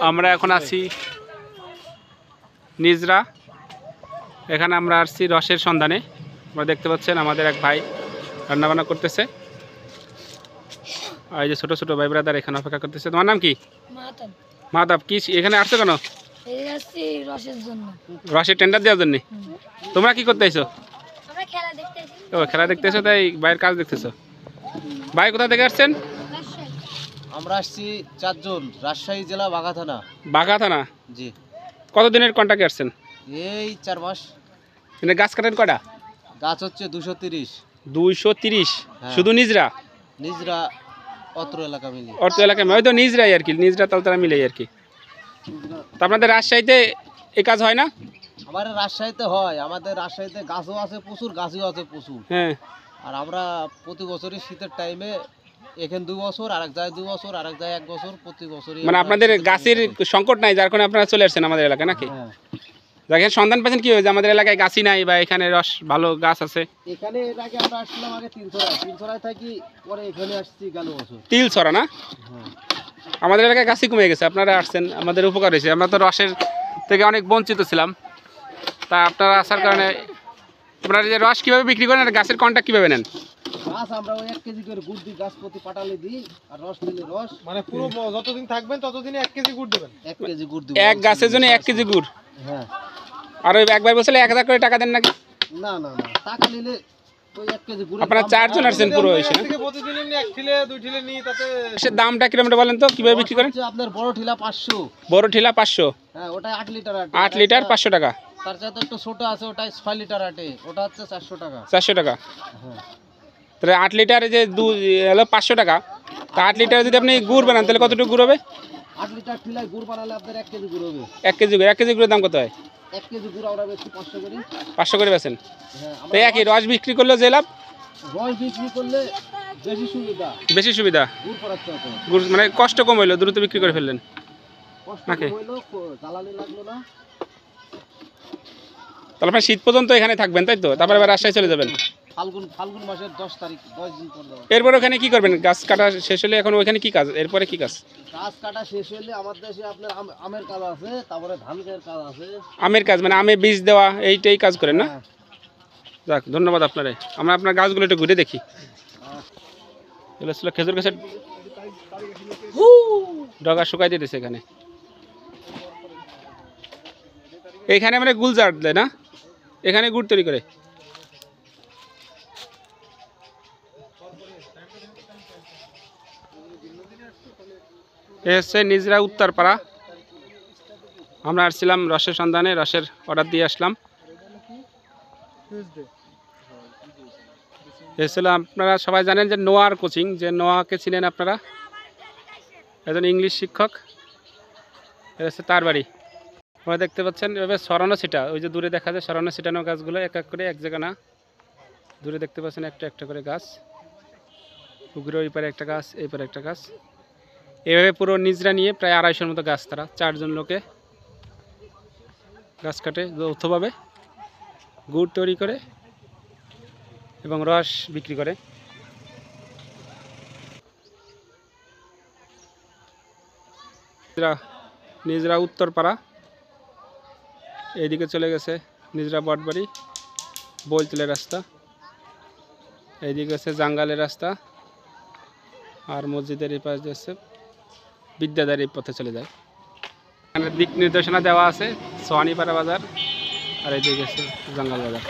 আমরা এখন আছি নিজরা। এখানে আমরা আসছি রসের সন্ধানে। আপনারা দেখতে পাচ্ছেন আমাদের এক ভাই রান্নাবান্না করতেছে। আর এই যে ছোট ছোট ভাই ব্রাদার এখানে অপেক্ষা করতেছে। তোমার নাম কি? মাহতাব। কি এখানে আসছো কেন? রসের টেন্ডার দেওয়ার জন্য। তোমরা কি করতে আইছো? ও খেলা দেখতে এসো, তাই ভাইয়ের কাজ দেখতেছো। ভাই কোথা থেকে আসছেন? আমরা আসছি 4 জন, রাজশাহী জেলা বাঘা থানা। বাঘা থানা? জি। কতদিনের কন্ট্রাক্টে আসছেন? এই 4 মাস। এখানে গাছ কাটেন কয়টা? গাছ হচ্ছে 230। 230? হ্যাঁ। শুধু নিজরা? নিজরা অত্র এলাকা মিলে। অর্থ এলাকায় ওই তো নিজরাই আর কি, নিজরা তালতারা মিলেই আর কি। তো আপনাদের রাজশাহীতে এই কাজ হয় না? আমাদের রাজশাহীতে হয়, আমাদের রাজশাহীতে গাছও আছে প্রচুর, গাছও আছে প্রচুর। হ্যাঁ। আর আমরা প্রতি বছরই শীতের টাইমে এখানে 2 বছর, আরেক জায়গায় 2 বছর, আরেক জায়গায় 1 বছর, প্রতি বছরই। মানে আপনাদের গাছের সংকট নাই, যার কারণে আপনারা চলে আসছেন আমাদের এলাকায় নাকি? হ্যাঁ। দেখেন সন্ধান পাচ্ছেন কি হয়েছে আমাদের এলাকায় গাছই নাই বা এখানে রস ভালো গাছ আছে। এখানে এর আগে আমরা আসছিলাম আগে তিনছড়ায় থাকি, পরে এখানে আসছি গেল বছর। তিল ছড়া না? হ্যাঁ। আমাদের এলাকায় গাছই কমে গেছে, আপনারা আসছেন আমাদের উপকার হয়েছে। আমরা তো রসের থেকে অনেক বঞ্চিত ছিলাম, তা আপনারা আসার কারণে। আপনারা যে রস কীভাবে বিক্রি করেন আর গাছের কন্ট্যাক্ট কীভাবে নেন? গাছ আমরা ওই 1 কেজি করে গুড় দিই, গাছ প্রতি পাটালে দিই, আর রস নিলে রস। মানে পুরো যতদিন থাকবেন ততদিনই 1 কেজি গুড় দেবেন। 1 কেজি গুড় দিব। এক গাছের জন্য 1 কেজি গুড়? হ্যাঁ। আর ওই একবার বলছিলে 1000 করে টাকা দেন নাকি? না না না, টাকা নিলে ওই 1 কেজি গুড়। আপনারা 4 জন আসছেন পুরো এসে? প্রতিদিন এমনি 1 ঠিলে 2 ঠিলে নিই, তাতে এর দামটা কিরকম বলেন তো, কিভাবে বিক্রি করেন? আপনার বড় ঠিলা 500। বড় ঠিলা 500? হ্যাঁ, ওটা 8 লিটার আটে। 8 লিটার 500 টাকা? তার চাইতে একটু ছোট আছে, ওটাই 6 লিটার আটে, ওটা হচ্ছে 400 টাকা। 400 টাকা? হ্যাঁ। তাহলে 8 লিটারে যে হলো 500 টাকা। তা 8 লিটারে যদি আপনি গুড় বানান তাহলে কতটুকু গুড় হবে? 8 লিটার ঠিলায় গুড় বানালে আপনার 1 কেজি গুড় হবে। 1 কেজি গুড়? 1 কেজি গুড়ের দাম কত হয়? 1 কেজি গুড় আমরা বেশি 500 করি। 500 করে বেচেন? হ্যাঁ। তো একই রস বিক্রি করলেও যে লাভ? রস বিক্রি করলে বেশি সুবিধা। বেশি সুবিধা? গুড় পড়াচ্ছে তো। গুড় মানে কষ্ট কম হইলো, দ্রুত বিক্রি করে ফেললেন কষ্ট নাকি? হইলো, জ্বালানি লাগলো না। তাহলে আপনার শীত পর্যন্ত এখানে থাকবেন, তাই তো? তারপরে আবার রাজশাহী চলে যাবেন? ফাল্গুন মাসের 10 তারিখ, 10 দিন পর যাবো। এরপর ওখানে কি করবেন? গাছ কাটা শেষ হলে এখন ওখানে কি কাজ? এরপরে কি কাজ? গাছ কাটা শেষ হলে আমাদের দেশে আপনার আমের কাজ আছে, তারপরে ধানের কাজ আছে। আমের কাজ মানে আমে বীজ দেওয়া, এইটাই কাজ করেন না? হ্যাঁ। যাক, ধন্যবাদ আপনারে। আমরা আপনার গাছগুলো একটু ঘুরে দেখি। এগুলো ছিল খেজুর গাছের ডগা, শুকাই দিতেছে এখানে। এইখানে মানে গুলজার দেয় না, এখানে গুড় তৈরি করে। এ হচ্ছে নিজরা উত্তরপাড়া। আমরা আসছিলাম রসের সন্ধানে, রসের অর্ডার দিয়ে আসলাম। এসেছিল, আপনারা সবাই জানেন যে নোয়ার কোচিং, যে নোয়াকে চিনেন আপনারা, একজন ইংলিশ শিক্ষক। এটা হচ্ছে তার বাড়ি। আপনারা দেখতে পাচ্ছেন এভাবে সরানো ছিটা, ওই যে দূরে দেখা যায় সরানো ছিটানো গাছগুলো এক এক করে, এক জায়গা না, দূরে দেখতে পাচ্ছেন একটা একটা করে গাছ। পুকুরের ওই পারে একটা গাছ, এই পারে একটা গাছ। এভাবে পুরো নিজরা নিয়ে প্রায় 250-র মতো গাছ, তারা 4 জন লোকে গাছ কাটে যৌথভাবে, গুড় তৈরি করে এবং রস বিক্রি করে। নিজরা উত্তরপাড়া, এইদিকে চলে গেছে নিজরা বটবাড়ি, বইতলের রাস্তা, এইদিকে আছে জাঙ্গালের রাস্তা, আর মসজিদের এই পাশ দিয়ে বিদ্যাদারী পথে চলে যায়। এখানে দিক নির্দেশনা দেওয়া আছে, সোহানীপাড়া বাজার, আর এইদিকে আছে জঙ্গল বাজার।